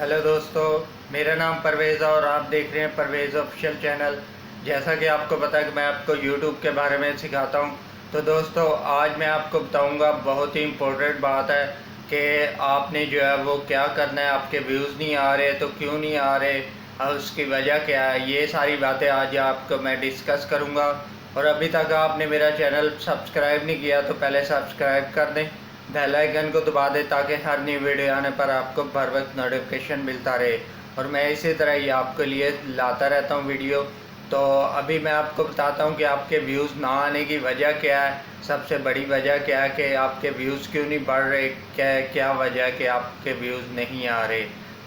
Hello दोस्तों, मेरा नाम परवेज़ है और आप देख रहे हैं परवेज़ ऑफिशियल चैनल। जैसा कि आपको पता है कि मैं आपको यूट्यूब के बारे में सिखाता हूं, तो दोस्तों आज मैं आपको बताऊंगा, बहुत ही इम्पोर्टेंट बात है कि आपने जो है वो क्या करना है। आपके व्यूज़ नहीं आ रहे तो क्यों नहीं आ रहे और उसकी वजह क्या है, ये सारी बातें आज आपको मैं डिस्कस करूँगा। और अभी तक आपने मेरा चैनल सब्सक्राइब नहीं किया तो पहले सब्सक्राइब कर दें, बेल आइकन को दबा दें ताकि हर नई वीडियो आने पर आपको बर वक्त नोटिफिकेशन मिलता रहे। और मैं इसी तरह ही आपके लिए लाता रहता हूँ वीडियो। तो अभी मैं आपको बताता हूँ कि आपके व्यूज़ ना आने की वजह क्या है। सबसे बड़ी वजह क्या है कि आपके व्यूज़ क्यों नहीं बढ़ रहे, क्या क्या वजह है कि आपके व्यूज़ नहीं आ रहे।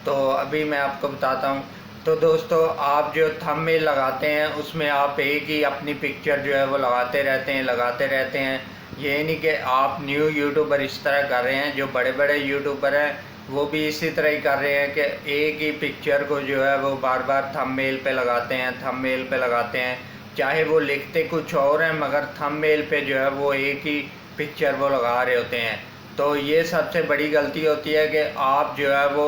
तो अभी मैं आपको बताता हूँ। तो दोस्तों, आप जो थंबनेल लगाते हैं उसमें आप एक ही अपनी पिक्चर जो है वो लगाते रहते हैं। ये नहीं कि आप न्यू यूट्यूबर इस तरह कर रहे हैं, जो बड़े बड़े यूट्यूबर हैं वो भी इसी तरह ही कर रहे हैं कि एक ही पिक्चर को जो है वो बार बार थंबनेल पे लगाते हैं। चाहे वो लिखते कुछ और हैं मगर थंबनेल पे जो है वो एक ही पिक्चर वो लगा रहे होते हैं। तो ये सबसे बड़ी गलती होती है कि आप जो है वो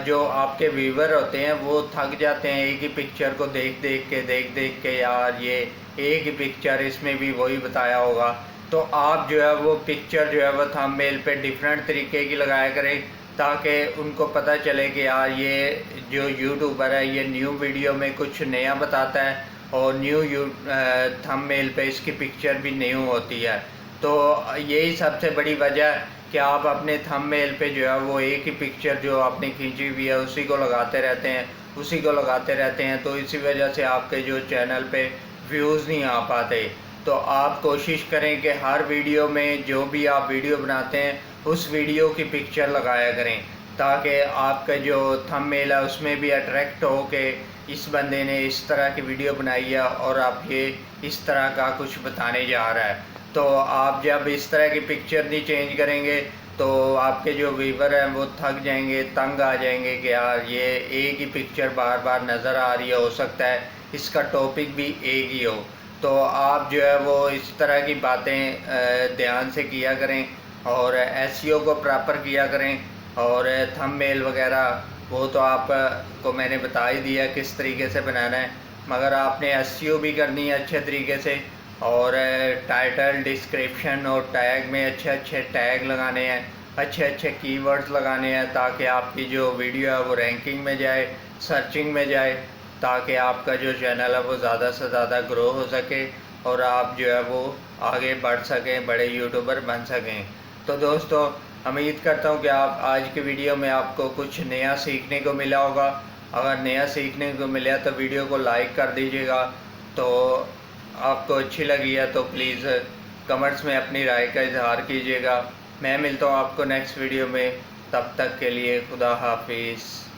जो आपके व्यूवर होते हैं वो थक जाते हैं एक ही पिक्चर को देख देख के, यार ये एक ही पिक्चर, इसमें भी वही बताया होगा। तो आप जो है वो पिक्चर जो है वो थंबनेल पे डिफरेंट तरीके की लगाया करें ताकि उनको पता चले कि यार ये जो यूट्यूबर है ये न्यू वीडियो में कुछ नया बताता है और थंबनेल पे इसकी पिक्चर भी न्यू होती है। तो यही सबसे बड़ी वजह है कि आप अपने थंबनेल पे जो है वो एक ही पिक्चर जो आपने खींची हुई है उसी को लगाते रहते हैं। तो इसी वजह से आपके जो चैनल पे व्यूज़ नहीं आ पाते। तो आप कोशिश करें कि हर वीडियो में जो भी आप वीडियो बनाते हैं उस वीडियो की पिक्चर लगाया करें ताकि आपका जो थंबनेल है उसमें भी अट्रैक्ट हो कि इस बंदे ने इस तरह की वीडियो बनाई है और आप ये इस तरह का कुछ बताने जा रहा है। तो आप जब इस तरह की पिक्चर नहीं चेंज करेंगे तो आपके जो व्यूवर हैं वो थक जाएंगे, तंग आ जाएंगे कि यार ये एक ही पिक्चर बार बार नज़र आ रही है, हो सकता है इसका टॉपिक भी एक ही हो। तो आप जो है वो इस तरह की बातें ध्यान से किया करें और एसईओ को प्रॉपर किया करें। और थंबनेल वगैरह वो तो आपको मैंने बता ही दिया किस तरीके से बनाना है, मगर आपने एसईओ भी करनी है अच्छे तरीके से। और टाइटल, डिस्क्रिप्शन और टैग में अच्छे अच्छे टैग लगाने हैं, अच्छे अच्छे कीवर्ड्स लगाने हैं ताकि आपकी जो वीडियो है वो रैंकिंग में जाए, सर्चिंग में जाए, ताकि आपका जो चैनल है वो ज़्यादा से ज़्यादा ग्रो हो सके और आप जो है वो आगे बढ़ सकें, बड़े यूट्यूबर बन सकें। तो दोस्तों, उम्मीद करता हूँ कि आप आज की वीडियो में आपको कुछ नया सीखने को मिला होगा। अगर नया सीखने को मिला तो वीडियो को लाइक कर दीजिएगा। तो आपको अच्छी लगी है तो प्लीज़ कमेंट्स में अपनी राय का इजहार कीजिएगा। मैं मिलता हूँ आपको नेक्स्ट वीडियो में, तब तक के लिए खुदा हाफिज़।